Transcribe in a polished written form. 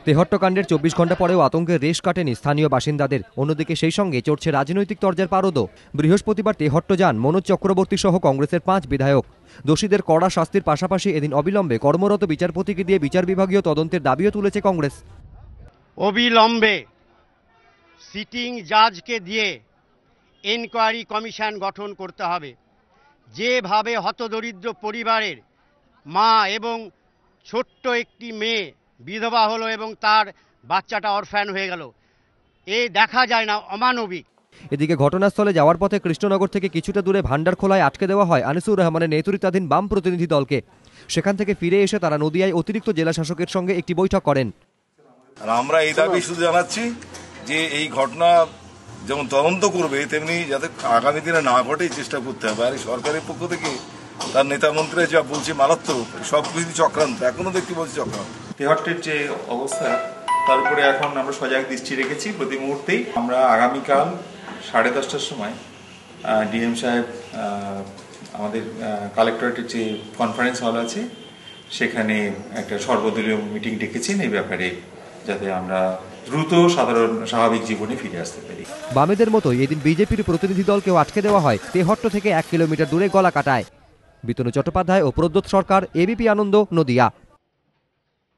তেহট্টকাণ্ডের ২৪ ঘন্টা পরেও আতঙ্কের রেশ কাটেনি স্থানীয় বাসিন্দাদের। অন্যদিকে সেই সঙ্গে চড়ছে রাজনৈতিক তরজার পারদও। বৃহস্পতিবার তেহট্ট যান মনোজ চক্রবর্তী সহ কংগ্রেসের ৫ বিধায়ক। দোষীদের কড়া শাস্তির পাশাপাশি এদিন অবিলম্বে কর্মরত বিচারপতিকে দিয়ে বিচার বিভাগীয় তদন্তের দাবিও তুলেছে কংগ্রেস। অবিলম্বে সিটিং জাজকে দিয়ে এনকোয়ারি কমিশন গঠন করতে হবে। যেভাবে হতদরিদ্র পরিবারের মা এবং ছোট্ট একটি মেয়ে বিধবা হলো এবং তার বাচ্চাটা অরফ্যান হয়ে গেল, এ দেখা যায় না, অমানবিক। এদিকে ঘটনাস্থলে যাওয়ার পথে কৃষ্ণনগর থেকে কিছুটা দূরে ভান্ডারখোলায় আটকে দেওয়া হয় আনিসুর রহমানের নেতৃত্বাধীন বাম প্রতিনিধি দলকে। সেখান থেকে ফিরে এসে তারা নদিয়ায় অতিরিক্ত জেলা শাসকের সঙ্গে একটি বৈঠক করেন। আমরা এই দাবি শুধু জানাচ্ছি যে এই ঘটনা যেমন তদন্ত করবে, তেমনি যাতে আগামী দিনে না ঘটে চেষ্টা করতে হবে। আর সরকারের পক্ষ থেকে তার নেতা মন্ত্রীরা যা বলছে মারাত্মক, সব কিছু চক্রান্ত, এখনো দেখতে বলছি চক্রান্ত। তেহট্টের যে অবস্থা তার উপরে এখন আমরা সজাগ দৃষ্টি রেখেছি। প্রতি মুহূর্তেই আমরা আগামীকাল 10:30টার সময় ডিএম সাহেব আমাদের কালেক্টরেটের যে কনফারেন্স হল আছে সেখানে একটা সর্বদলীয় মিটিং ডেকেছেন এই ব্যাপারে, যাতে আমরা দ্রুত সাধারণ স্বাভাবিক জীবনে ফিরে আসতে পারি। বামেদের মতোই এদিন বিজেপির প্রতিনিধি দলকেও আটকে দেওয়া হয় তেহট্ট থেকে 1 কিলোমিটার দূরে গলাকাটায়। বিতনু চট্টোপাধ্যায় ও প্রদ্যোৎ সরকার, এবিপি আনন্দ, নদিয়া।